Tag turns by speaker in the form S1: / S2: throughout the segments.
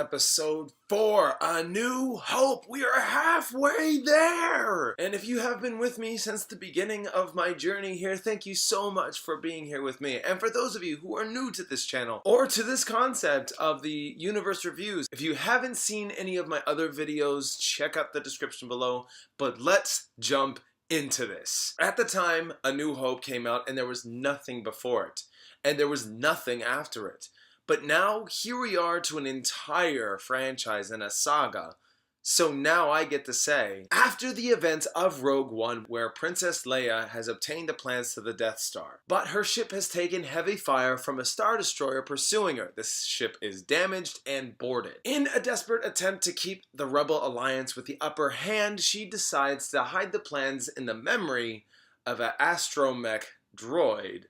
S1: episode 4, A New Hope. We are halfway there! And if you have been with me since the beginning of my journey here, thank you so much for being here with me. And for those of you who are new to this channel, or to this concept of the universe reviews, if you haven't seen any of my other videos, check out the description below. But let's jump into this. At the time, A New Hope came out and there was nothing before it. And there was nothing after it. But now, here we are to an entire franchise and a saga. So now I get to say, after the events of Rogue One, where Princess Leia has obtained the plans to the Death Star, but her ship has taken heavy fire from a Star Destroyer pursuing her. This ship is damaged and boarded. In a desperate attempt to keep the Rebel Alliance with the upper hand, she decides to hide the plans in the memory of an astromech droid,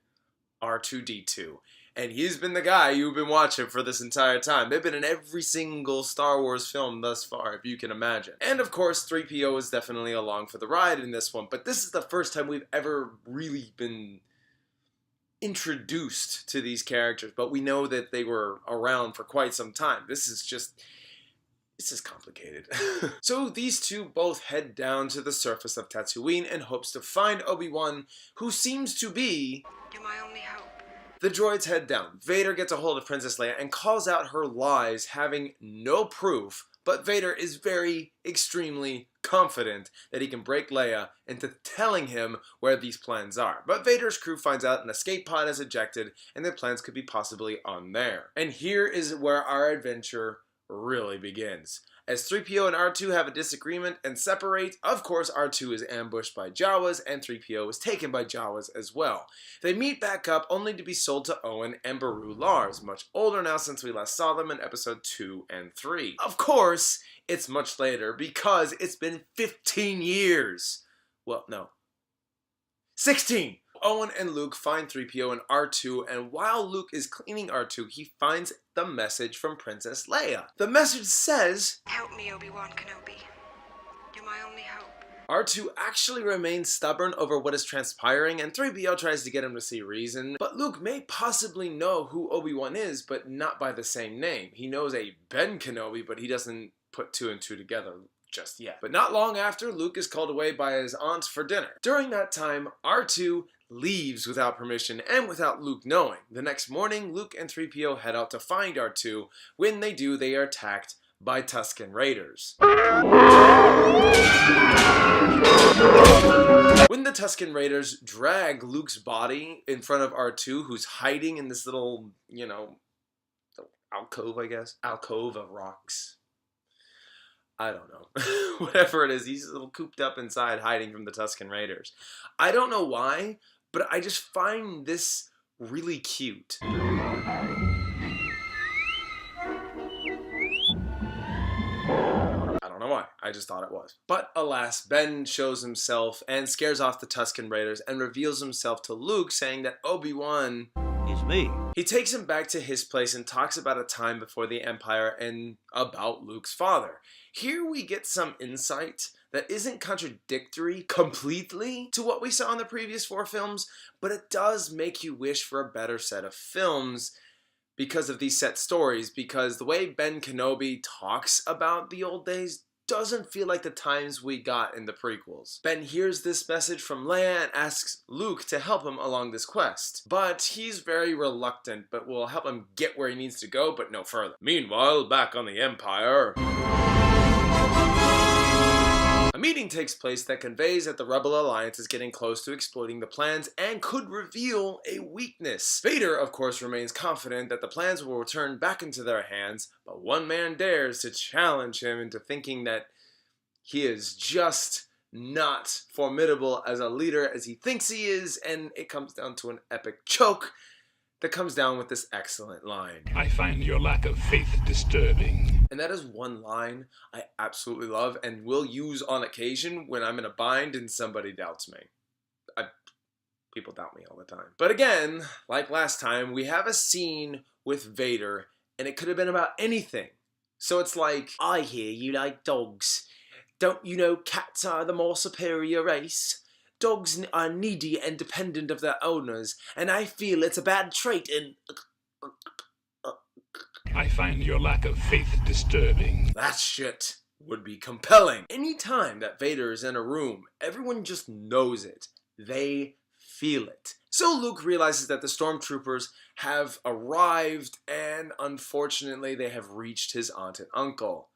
S1: R2-D2. And he's been the guy you've been watching for this entire time. They've been in every single Star Wars film thus far, if you can imagine. And of course, 3PO is definitely along for the ride in this one. But this is the first time we've ever really been introduced to these characters. But we know that they were around for quite some time. This is complicated. So these two both head down to the surface of Tatooine in hopes to find Obi-Wan, who seems to be...
S2: You're my only hope.
S1: The droids head down. Vader gets a hold of Princess Leia and calls out her lies, having no proof, but Vader is extremely confident that he can break Leia into telling him where these plans are. But Vader's crew finds out an escape pod is ejected and their plans could be possibly on there. And here is where our adventure really begins. As 3PO and R2 have a disagreement and separate, of course R2 is ambushed by Jawas and 3PO is taken by Jawas as well. They meet back up only to be sold to Owen and Beru Lars, much older now since we last saw them in episode 2 and 3. Of course, it's much later because it's been 15 years. Well, no. 16! Owen and Luke find 3PO and R2, and while Luke is cleaning R2, he finds the message from Princess Leia. The message says,
S2: Help me, Obi-Wan Kenobi. You're my only hope.
S1: R2 actually remains stubborn over what is transpiring, and 3PO tries to get him to see reason, but Luke may possibly know who Obi-Wan is, but not by the same name. He knows a Ben Kenobi, but he doesn't put 2 and 2 together just yet. But not long after, Luke is called away by his aunt for dinner. During that time, R2 leaves without permission and without Luke knowing. The next morning, Luke and 3PO head out to find R2. When they do, they are attacked by Tusken Raiders. When the Tusken Raiders drag Luke's body in front of R2, who's hiding in this little, alcove, I guess? Alcove of rocks. I don't know. Whatever it is, he's a little cooped up inside hiding from the Tusken Raiders. I don't know why, but I just find this really cute. I don't know why, I just thought it was. But alas, Ben shows himself and scares off the Tusken Raiders and reveals himself to Luke, saying that Obi-Wan is me. He takes him back to his place and talks about a time before the Empire and about Luke's father. Here we get some insight that isn't contradictory completely to what we saw in the previous 4 films, but it does make you wish for a better set of films because of these set stories, because the way Ben Kenobi talks about the old days doesn't feel like the times we got in the prequels. Ben hears this message from Leia and asks Luke to help him along this quest. But he's very reluctant, but will help him get where he needs to go, but no further. Meanwhile, back on the Empire, a meeting takes place that conveys that the Rebel Alliance is getting close to exploiting the plans and could reveal a weakness. Vader, of course, remains confident that the plans will return back into their hands, but one man dares to challenge him into thinking that he is just not formidable as a leader as he thinks he is, and it comes down to an epic choke that comes down with this excellent line.
S3: I find your lack of faith disturbing.
S1: And that is one line I absolutely love and will use on occasion when I'm in a bind and somebody doubts me. People doubt me all the time. But again, like last time, we have a scene with Vader and it could have been about anything. So it's like, I hear you like dogs. Don't you know cats are the more superior race? Dogs are needy and dependent of their owners, and I feel it's a bad trait in...
S3: I find your lack of faith disturbing.
S1: That shit would be compelling. Anytime that Vader is in a room, everyone just knows it. They feel it. So Luke realizes that the stormtroopers have arrived, and unfortunately they have reached his aunt and uncle.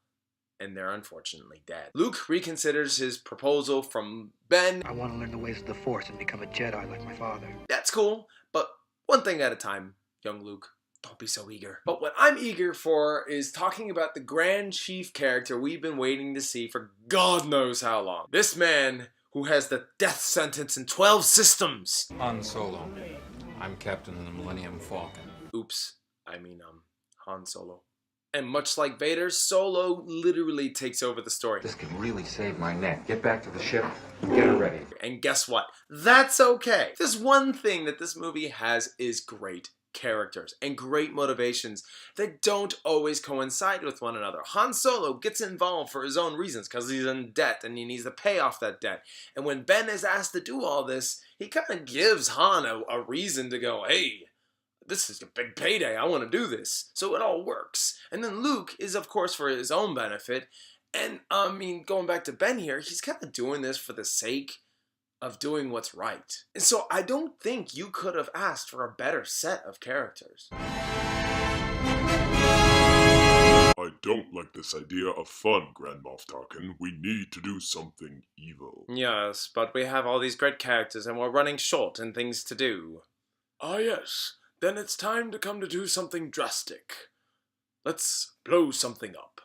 S1: And they're unfortunately dead. Luke reconsiders his proposal from Ben.
S4: I want to learn the ways of the Force and become a Jedi like my father.
S1: That's cool, but one thing at a time, young Luke. Don't be so eager. But what I'm eager for is talking about the Grand Chief character we've been waiting to see for God knows how long. This man who has the death sentence in 12 systems.
S5: Han Solo. I'm captain of the Millennium Falcon.
S1: Oops, I mean Han Solo. And much like Vader, Solo literally takes over the story.
S5: This can really save my neck. Get back to the ship and get her ready.
S1: And guess what? That's okay. There's one thing that this movie has is great characters and great motivations that don't always coincide with one another. Han Solo gets involved for his own reasons because he's in debt and he needs to pay off that debt. And when Ben is asked to do all this, he kind of gives Han a reason to go, hey, this is a big payday, I want to do this. So it all works. And then Luke is, of course, for his own benefit. And, I mean, going back to Ben here, he's kind of doing this for the sake of doing what's right. And so I don't think you could have asked for a better set of characters.
S6: I don't like this idea of fun, Grand Moff Tarkin. We need to do something evil.
S1: Yes, but we have all these great characters and we're running short and things to do. Ah, yes. Then it's time to come to do something drastic. Let's blow something up.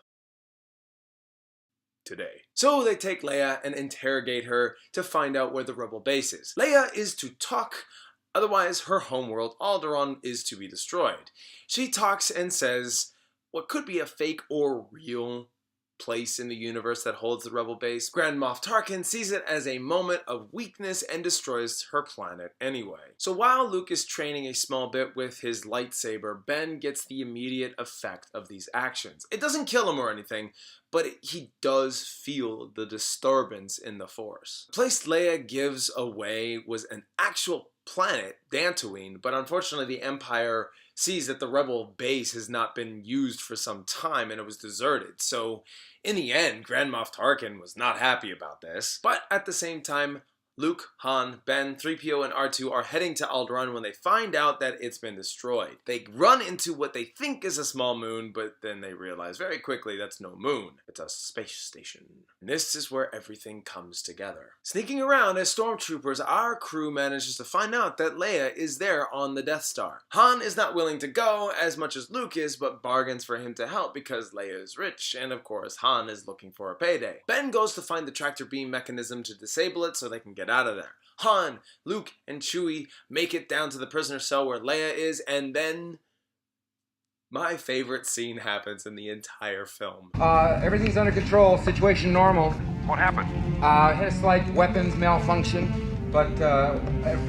S1: Today. So they take Leia and interrogate her to find out where the rebel base is. Leia is to talk, otherwise her homeworld, Alderaan, is to be destroyed. She talks and says what could be a fake or real place in the universe that holds the rebel base. Grand Moff Tarkin sees it as a moment of weakness and destroys her planet anyway. So while Luke is training a small bit with his lightsaber, Ben gets the immediate effect of these actions. It doesn't kill him or anything, but he does feel the disturbance in the Force. The place Leia gives away was an actual planet, Dantooine, but unfortunately the Empire sees that the rebel base has not been used for some time and it was deserted. So in the end, Grand Moff Tarkin was not happy about this. But at the same time, Luke, Han, Ben, C-3PO, and R2 are heading to Alderaan when they find out that it's been destroyed. They run into what they think is a small moon, but then they realize very quickly that's no moon. It's a space station. And this is where everything comes together. Sneaking around as stormtroopers, our crew manages to find out that Leia is there on the Death Star. Han is not willing to go as much as Luke is, but bargains for him to help because Leia is rich, and of course Han is looking for a payday. Ben goes to find the tractor beam mechanism to disable it so they can get out of there. Han, Luke, and Chewie make it down to the prisoner cell where Leia is, and then my favorite scene happens in the entire film.
S7: Everything's under control. Situation normal.
S8: What happened?
S7: Had a slight weapons malfunction, but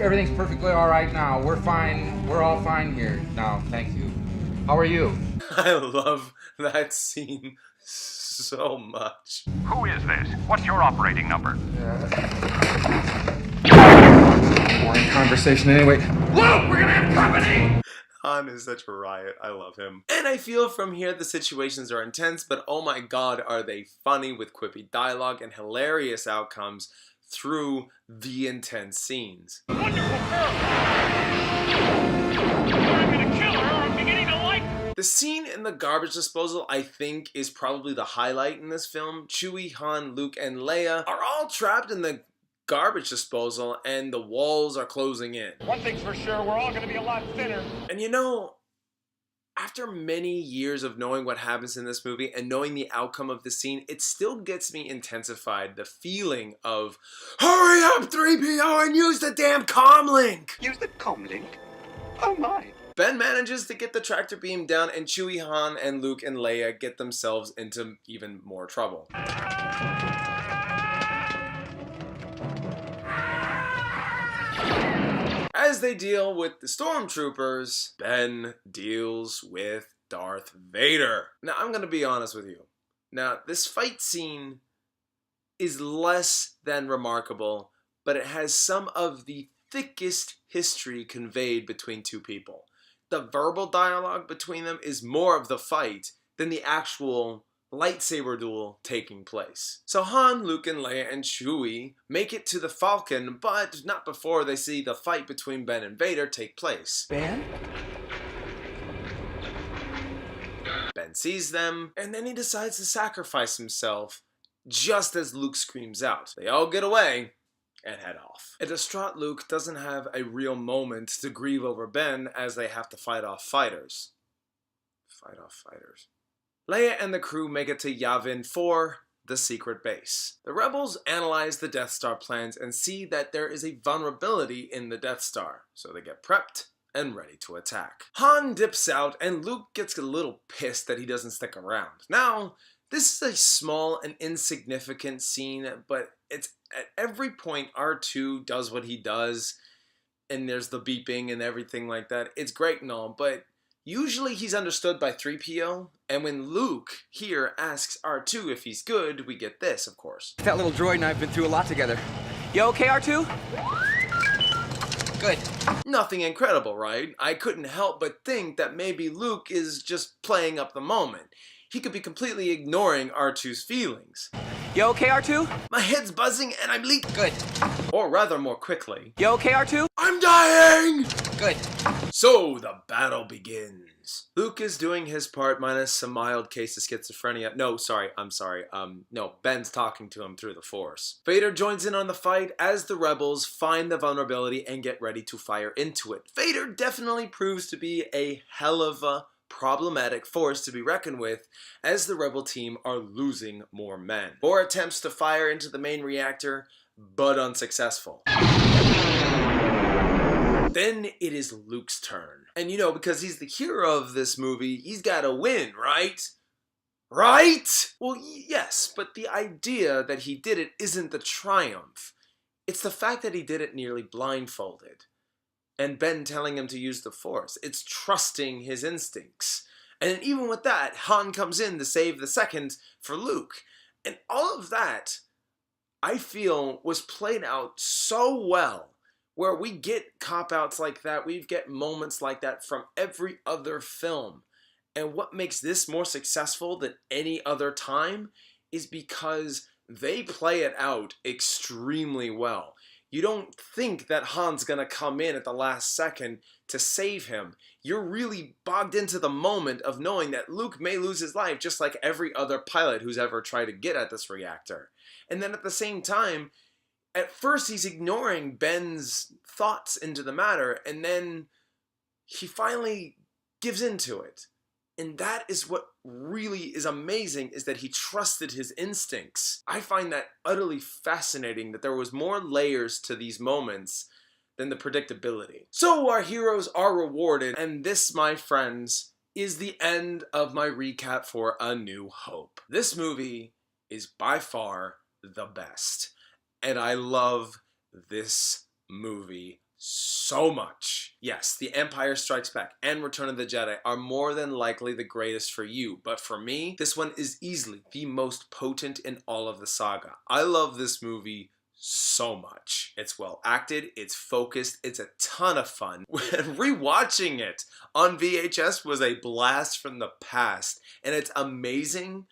S7: everything's perfectly all right now. We're fine. We're all fine here now. Thank you. How are you?
S1: I love that scene so much.
S8: Who is this? What's your operating number?
S7: Boring conversation anyway.
S8: Luke, we're gonna have company!
S1: Han is such a riot. I love him. And I feel from here the situations are intense, but oh my god, are they funny with quippy dialogue and hilarious outcomes through the intense scenes.
S8: Wonderful girl! I'm gonna kill her, I'm beginning to like her!
S1: The scene in the garbage disposal, I think, is probably the highlight in this film. Chewie, Han, Luke, and Leia are all trapped in the garbage disposal and the walls are closing in.
S8: One thing's for sure, we're all gonna be a lot thinner.
S1: And you know, after many years of knowing what happens in this movie and knowing the outcome of the scene, it still gets me intensified. The feeling of, hurry up 3PO and use the damn comlink!
S4: Use the comlink? Oh my.
S1: Ben manages to get the tractor beam down and Chewie, Han, and Luke and Leia get themselves into even more trouble. As they deal with the stormtroopers, Ben deals with Darth Vader. Now, I'm gonna be honest with you. Now, this fight scene is less than remarkable, but it has some of the thickest history conveyed between two people. the verbal dialogue between them is more of the fight than the actual lightsaber duel taking place. So Han, Luke, and Leia, and Chewie make it to the Falcon, but not before they see the fight between Ben and Vader take place.
S9: Ben?
S1: Ben sees them, and then he decides to sacrifice himself just as Luke screams out. They all get away and head off. A distraught Luke doesn't have a real moment to grieve over Ben as they have to fight off fighters. Leia and the crew make it to Yavin for the secret base. The rebels analyze the Death Star plans and see that there is a vulnerability in the Death Star, so they get prepped and ready to attack. Han dips out and Luke gets a little pissed that he doesn't stick around. Now, this is a small and insignificant scene, but it's at every point R2 does what he does, and there's the beeping and everything like that. It's great and all, but usually he's understood by 3PO, and when Luke here asks R2 if he's good, we get this, of course.
S9: That little droid and I have been through a lot together. You okay, R2? Good.
S1: Nothing incredible, right? I couldn't help but think that maybe Luke is just playing up the moment. He could be completely ignoring R2's feelings.
S9: You okay, R2?
S1: My head's buzzing and I'm leaking.
S9: Good.
S1: Or rather, more quickly.
S9: You okay, R2?
S1: I'm dying!
S9: Good.
S1: So the battle begins. Luke is doing his part minus some mild case of schizophrenia. No, Ben's talking to him through the Force. Vader joins in on the fight as the rebels find the vulnerability and get ready to fire into it. Vader definitely proves to be a hell of a problematic force to be reckoned with as the rebel team are losing more men. 4 attempts to fire into the main reactor, but unsuccessful. Then it is Luke's turn. And you know, because he's the hero of this movie, he's gotta win, right? Right? Well, yes, but the idea that he did it isn't the triumph. It's the fact that he did it nearly blindfolded. And Ben telling him to use the Force. It's trusting his instincts. And even with that, Han comes in to save the second for Luke. And all of that, I feel, was played out so well, where we get cop-outs like that, we get moments like that from every other film. And what makes this more successful than any other time is because they play it out extremely well. You don't think that Han's gonna come in at the last second to save him. You're really bogged into the moment of knowing that Luke may lose his life just like every other pilot who's ever tried to get at this reactor. And then at the same time, at first he's ignoring Ben's thoughts into the matter, and then he finally gives into it. And that is what really is amazing, is that he trusted his instincts. I find that utterly fascinating, that there was more layers to these moments than the predictability. So our heroes are rewarded, and this, my friends, is the end of my recap for A New Hope. This movie is by far the best, and I love this movie so much. Yes, The Empire Strikes Back and Return of the Jedi are more than likely the greatest for you, but for me, this one is easily the most potent in all of the saga. I love this movie so much. It's well acted, it's focused, it's a ton of fun. Rewatching it on VHS was a blast from the past, and it's amazing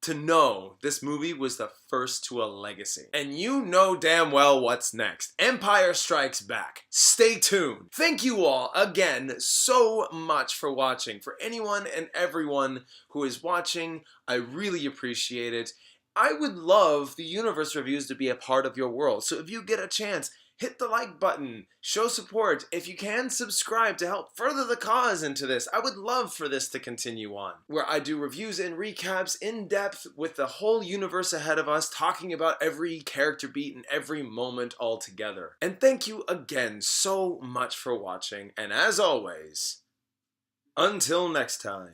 S1: to know this movie was the first to a legacy. And you know damn well what's next. Empire Strikes Back. Stay tuned. Thank you all again so much for watching. For anyone and everyone who is watching, I really appreciate it. I would love the Universe Reviews to be a part of your world. So if you get a chance, hit the like button, show support. If you can, subscribe to help further the cause into this. I would love for this to continue on, where I do reviews and recaps in depth with the whole universe ahead of us, talking about every character beat and every moment all together. And thank you again so much for watching, and as always, until next time.